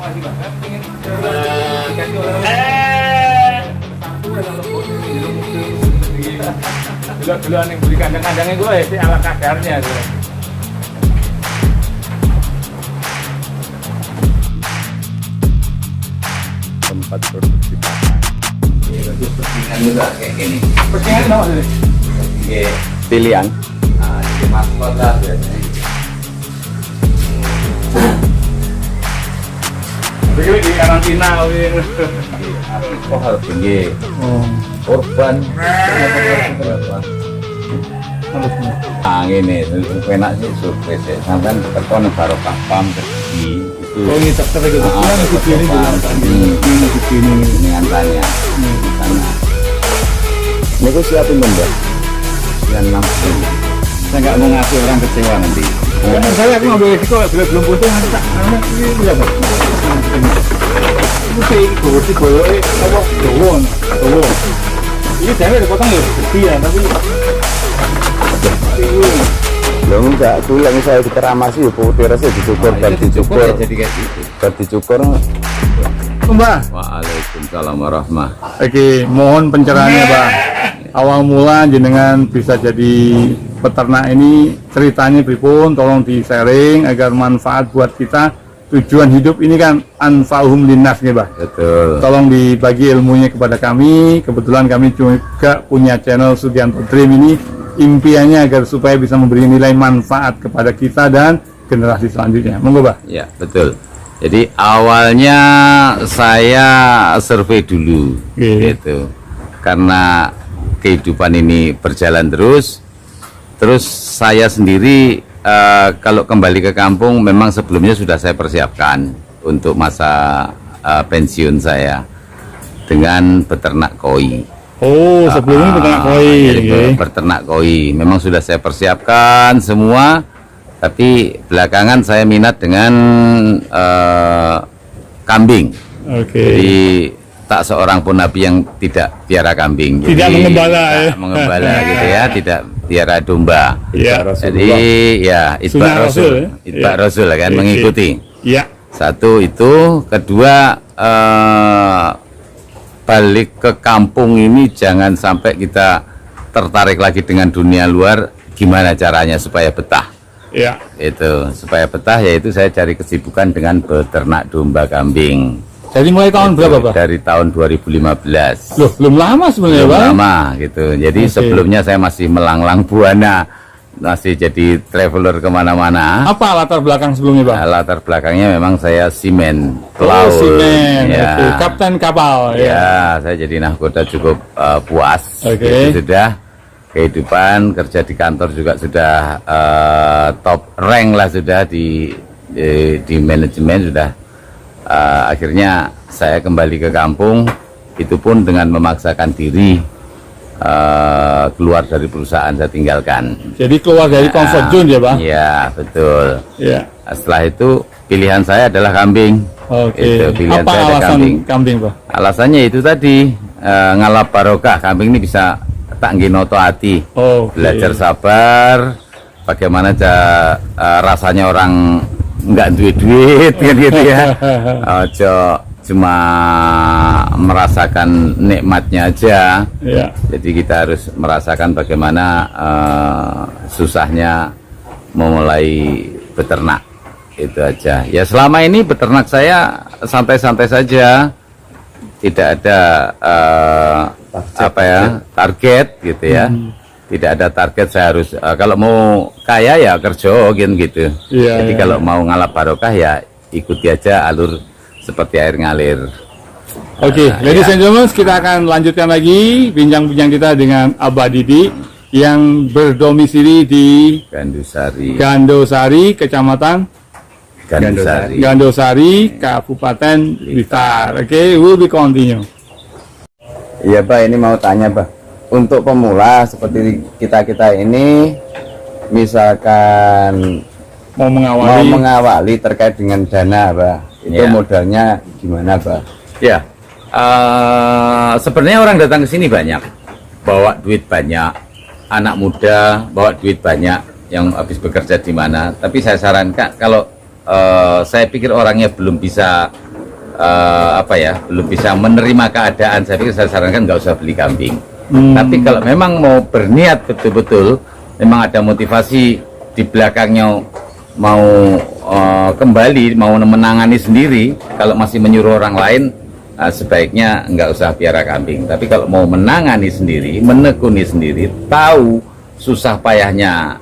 Dulu yang beli kandang-kandangnya gue ya sih ala kadarnya gue. Tempat produksi pakan. Persingan juga kayak gini. Persingan tau sih? Iya. Pilihan. Nah, di maskot lah biasanya. Begini di karantina. Oh, harus tinggi. Korban. Nah, gini, enak sih surprise ya. Sampai keton baru kapam terjadi itu. Oh ini tak terlalu gitu. Yang di sini juga. Ini di sini. Dengan tanya. Sana. Ini aku siapin dong, Mbak. Yang 60. Saya nggak mau ngasih orang kecewa nanti. Saya aku ngambil risiko belum pusing nanti tak. Ini berapa? Itu sih kursi boleh apa? Doang. Ini saya dipotong ya, iya tapi. Loh enggak, tuh yang saya dikeramasi ya putih rasanya dicukur dan dicukur. Jadi kayak gitu. Dan dicukur. Mbak. Waalaikumsalam warahmatullahi. Oke, mohon pencerahannya, Pak. Awal mula jenengan bisa jadi peternak ini ceritanya pripun, tolong di-sharing agar manfaat buat kita. Tujuan hidup ini kan anfa'uhum linnas nih, Pak. Betul. Tolong dibagi ilmunya kepada kami. Kebetulan kami juga punya channel Sugianto Dream ini. Impiannya agar supaya bisa memberi nilai manfaat kepada kita dan generasi selanjutnya. Monggo, Pak. Ya, betul. Jadi awalnya saya survei dulu, gitu. Karena kehidupan ini berjalan terus saya sendiri kalau kembali ke kampung memang sebelumnya sudah saya persiapkan untuk masa pensiun saya dengan beternak koi. Oh, sebelumnya beternak koi. Beternak koi memang sudah saya persiapkan semua, tapi belakangan saya minat dengan kambing. Jadi tak seorang pun nabi yang tidak piara kambing. Tidak mengembala ya. Mengembala gitu ya, tidak piara domba. Ya. Jadi ya itba Rasul, itba Rasul kan mengikuti. Ya. Satu itu, kedua balik ke kampung ini jangan sampai kita tertarik lagi dengan dunia luar. Gimana caranya supaya betah? Ya. Itu supaya betah, yaitu saya cari kesibukan dengan beternak domba kambing. Jadi mulai tahun berapa, Pak? Dari tahun 2015. Loh, belum lama sebenarnya, Belum Pak. lama gitu. Jadi sebelumnya saya masih melanglang buana, masih jadi traveler kemana-mana. Apa latar belakang sebelumnya, Pak? Latar belakangnya memang saya seaman Oh, pelaut. seaman. Ya. Oke. Kapten kapal. Ya, saya jadi nahkoda cukup puas. Oke. Gitu sudah. Kehidupan kerja di kantor juga sudah top rank lah sudah di manajemen sudah. Akhirnya saya kembali ke kampung, itu pun dengan memaksakan diri keluar dari perusahaan saya tinggalkan. Jadi keluar dari comfort zone ya, Pak? Iya, betul. Iya. Setelah itu pilihan saya adalah kambing. Oke. Itu, pilihan Apa saya ada alasan kambing, Pak? Alasannya itu tadi ngalap barokah. Kambing ini bisa tak nginoto hati, belajar sabar, bagaimana rasanya orang nggak duit kan gitu ya. Ojo cuma merasakan nikmatnya aja. Ya. Jadi kita harus merasakan bagaimana susahnya memulai beternak. Itu aja. Ya selama ini beternak saya santai-santai saja. Tidak ada target gitu ya. Tidak ada target saya harus kalau mau kaya ya kerja gitu. Ya, jadi kalau mau ngalap barokah ya ikuti aja alur seperti air ngalir. Oke, ladies and gentlemen, kita akan lanjutkan lagi bincang-bincang kita dengan Abah Didi yang berdomisili di Gandosari, Kecamatan Gandosari, Kabupaten Blitar. Oke, we'll be continue. Iya, Pak, ini mau tanya, Pak. Untuk pemula seperti kita-kita ini, misalkan mau mengawali terkait dengan dana, Pak, itu modalnya gimana, Pak? Ya, sebenarnya orang datang ke sini banyak, bawa duit banyak, anak muda bawa duit banyak yang habis bekerja di mana. Tapi saya sarankan kalau saya pikir orangnya belum bisa belum bisa menerima keadaan, saya pikir saya sarankan nggak usah beli kambing. Tapi kalau memang mau berniat betul-betul, memang ada motivasi di belakangnya, mau kembali, mau menangani sendiri, kalau masih menyuruh orang lain, sebaiknya nggak usah piara kambing. Tapi kalau mau menangani sendiri, menekuni sendiri, tahu susah payahnya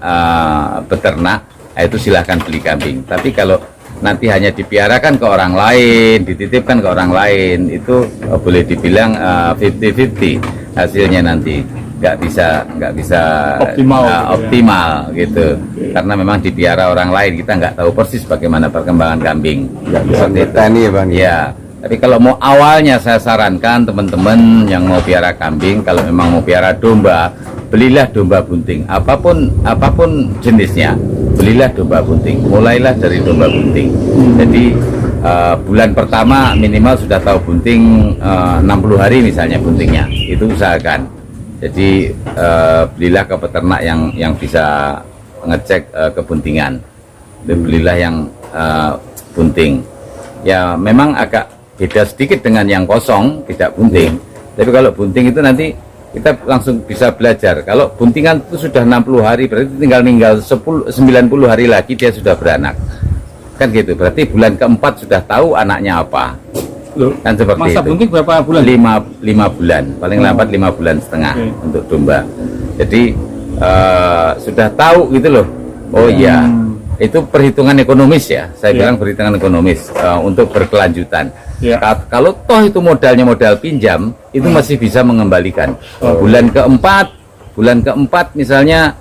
beternak, itu silahkan beli kambing. Tapi kalau nanti hanya dipiarakan ke orang lain, dititipkan ke orang lain, itu boleh dibilang 50-50 hasilnya nanti. nggak bisa optimal gitu, karena memang dipiara orang lain, kita nggak tahu persis bagaimana perkembangan kambing. Nggak bisa bertani ya Bang? Ya, tapi kalau mau awalnya saya sarankan teman-teman yang mau piara kambing, kalau memang mau piara domba, belilah domba bunting, apapun jenisnya, belilah domba bunting, mulailah dari domba bunting. Jadi bulan pertama minimal sudah tahu bunting, 60 hari misalnya buntingnya, itu usahakan. Jadi belilah ke peternak yang bisa ngecek kebuntingan, belilah yang bunting. Ya memang agak beda sedikit dengan yang kosong, tidak bunting. Tapi kalau bunting itu nanti kita langsung bisa belajar. Kalau buntingan itu sudah 60 hari, berarti tinggal 90 hari lagi dia sudah beranak. Kan gitu, berarti bulan keempat sudah tahu anaknya apa. Loh, kan seperti masa itu. bunting berapa bulan? 5 bulan, paling lambat 5 bulan setengah untuk domba. Jadi sudah tahu gitu loh. Oh iya, itu perhitungan ekonomis ya. Saya bilang perhitungan ekonomis untuk berkelanjutan. Kalau toh itu modalnya modal pinjam, itu masih bisa mengembalikan. Bulan keempat misalnya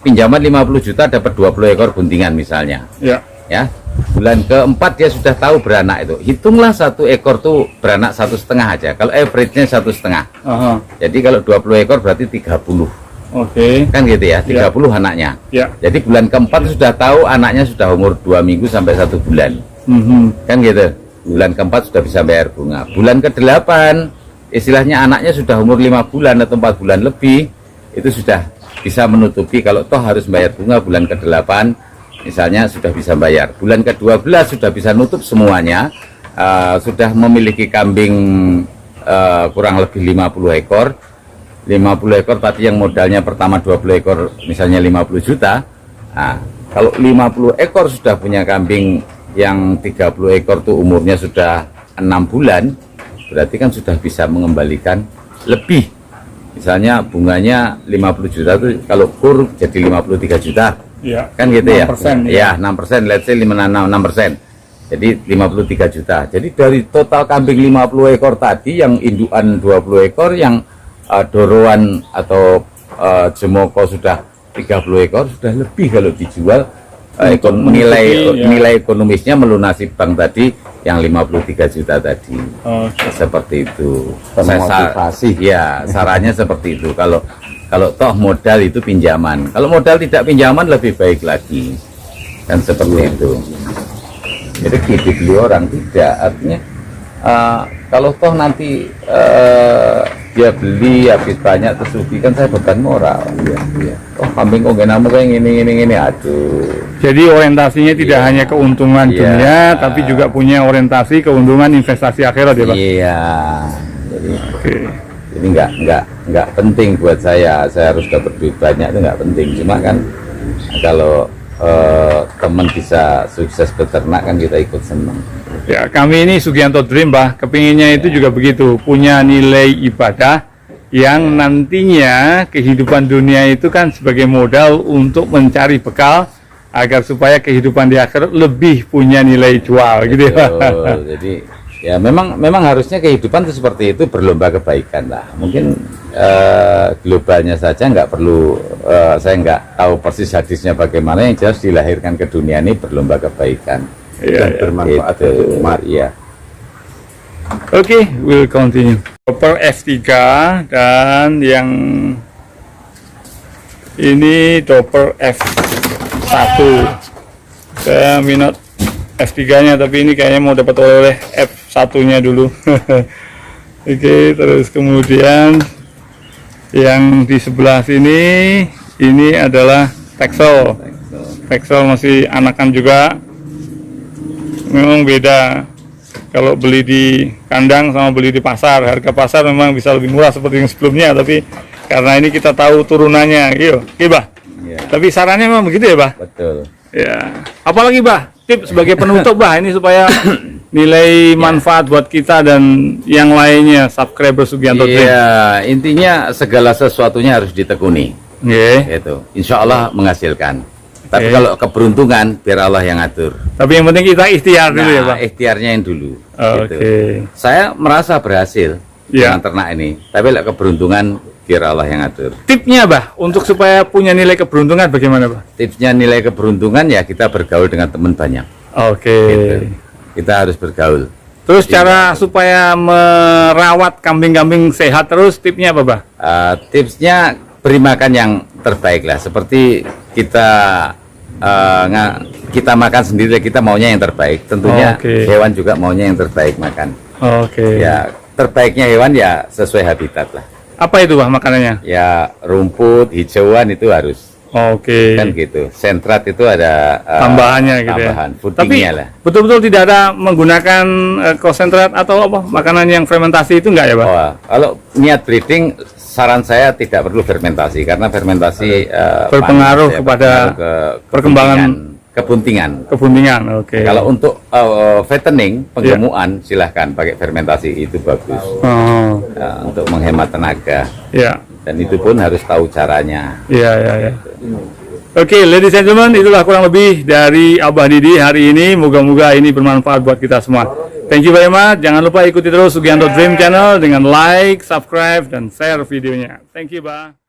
pinjaman 50 juta dapat 20 ekor buntingan misalnya. Ya, bulan keempat dia sudah tahu beranak itu. Hitunglah satu ekor tuh beranak 1,5 aja. Kalau average-nya 1,5. Jadi kalau 20 ekor berarti 30. Kan gitu ya, 30 anaknya. Jadi bulan keempat sudah tahu anaknya sudah umur 2 minggu sampai 1 bulan. Kan gitu. Bulan keempat sudah bisa bayar bunga. Bulan ke-8 istilahnya anaknya sudah umur 5 bulan atau 4 bulan lebih, itu sudah bisa menutupi. Kalau toh harus bayar bunga bulan ke-8 misalnya sudah bisa bayar. Bulan ke-12 sudah bisa nutup semuanya, sudah memiliki kambing kurang lebih 50 ekor. 50 ekor tadi yang modalnya pertama 20 ekor misalnya 50 juta. Nah, kalau 50 ekor sudah punya kambing yang 30 ekor tuh umurnya sudah 6 bulan, berarti kan sudah bisa mengembalikan lebih. Misalnya bunganya 50 juta tuh kalau kur jadi 53 juta. Kan gitu ya. 6%, let's say 6%. Jadi 53 juta. Jadi dari total kambing 50 ekor tadi, yang indukan 20 ekor, yang doroan atau jemoko sudah 30 ekor, sudah lebih kalau dijual. Nilai ekonomisnya melunasi bank tadi yang 53 juta tadi. Seperti itu. Sarannya seperti itu. Kalau toh modal itu pinjaman, kalau modal tidak pinjaman lebih baik lagi, kan seperti itu. Jadi dibeli orang tidak, artinya kalau toh nanti dia beli habis banyak terus rugi, kan saya beban moral. Oh kambing kok gak namu kayak gini, aduh. Jadi orientasinya tidak hanya keuntungan dunia, tapi juga punya orientasi keuntungan investasi akhirat ya Pak? Iya. Jadi nggak penting buat saya harus dapat duit banyak, itu nggak penting. Cuma kan kalau teman bisa sukses beternak kan kita ikut senang. Ya, kami ini Sugianto Dream Pak, kepinginnya itu juga begitu, punya nilai ibadah yang nantinya kehidupan dunia itu kan sebagai modal untuk mencari bekal agar supaya kehidupan di akhirat lebih punya nilai jual. Gitu ya. Jadi ya memang harusnya kehidupan itu seperti itu, berlomba kebaikan lah. Mungkin globalnya saja nggak perlu, saya nggak tahu persis hadisnya bagaimana, yang jelas dilahirkan ke dunia ini berlomba kebaikan. Bermanfaat untuk umat. Oke, we'll continue. Doper F3 dan yang ini Doper F1. Saya minat F3-nya, tapi ini kayaknya mau dapat oleh F1-nya dulu. Oke, terus kemudian yang di sebelah sini ini adalah Texel. Texel masih anakan juga. memang beda. Kalau beli di kandang sama beli di pasar, harga pasar memang bisa lebih murah seperti yang sebelumnya, tapi karena ini kita tahu turunannya, gitu, Bah. Iya. Tapi sarannya memang begitu ya, Bah. Betul. Ya. Apalagi, Bah, tips sebagai penutup, Bah, ini supaya nilai manfaat buat kita dan yang lainnya subscriber Sugianto Dream. Iya, intinya segala sesuatunya harus ditekuni. Oke. Gitu. Insya Allah menghasilkan. Tapi Oke. kalau keberuntungan, biar Allah yang ngatur. Tapi yang penting kita ikhtiar dulu ya, Pak. Ikhtiarnya yang dulu. Oke. Gitu. Saya merasa berhasil Iya. dengan ternak ini. Tapi kalau keberuntungan, biar Allah yang ngatur. Tipnya, Bah, untuk supaya punya nilai keberuntungan bagaimana, Bah? Tipsnya nilai keberuntungan ya kita bergaul dengan teman banyak. Oke. Gitu. Kita harus bergaul. Terus cara supaya merawat kambing-kambing sehat terus, tipnya apa, Bah? Tipsnya beri makan yang terbaik lah. Seperti kita kita makan sendiri, kita maunya yang terbaik. Tentunya Oke. hewan juga maunya yang terbaik makan. Oke. Ya terbaiknya hewan ya sesuai habitat lah. Apa itu, Bah, makanannya? Ya rumput, hijauan itu harus Oke. kan gitu. Sentrat itu ada Tambahannya gitu tambahan, ya. Tapi foodingnya lah. betul-betul tidak ada menggunakan konsentrat atau apa makanan yang fermentasi itu enggak ya, Bah? Oh, kalau niat breeding, saran saya tidak perlu fermentasi karena fermentasi Berpengaruh panas ya, kepada berpengaruh ke perkembangan kebuntingan. Kebuntingan. Oke. Kalau untuk fattening, penggemukan, silahkan pakai fermentasi, itu bagus. Oh, Untuk menghemat tenaga. ya. Dan itu pun harus tahu caranya. Iya, iya, iya. Oke, ladies and gentlemen, itulah kurang lebih dari Abah Didi hari ini. Moga-moga ini bermanfaat buat kita semua. Thank you very much. Jangan lupa ikuti terus Sugianto Dream Channel dengan like, subscribe, dan share videonya. Thank you, Bah.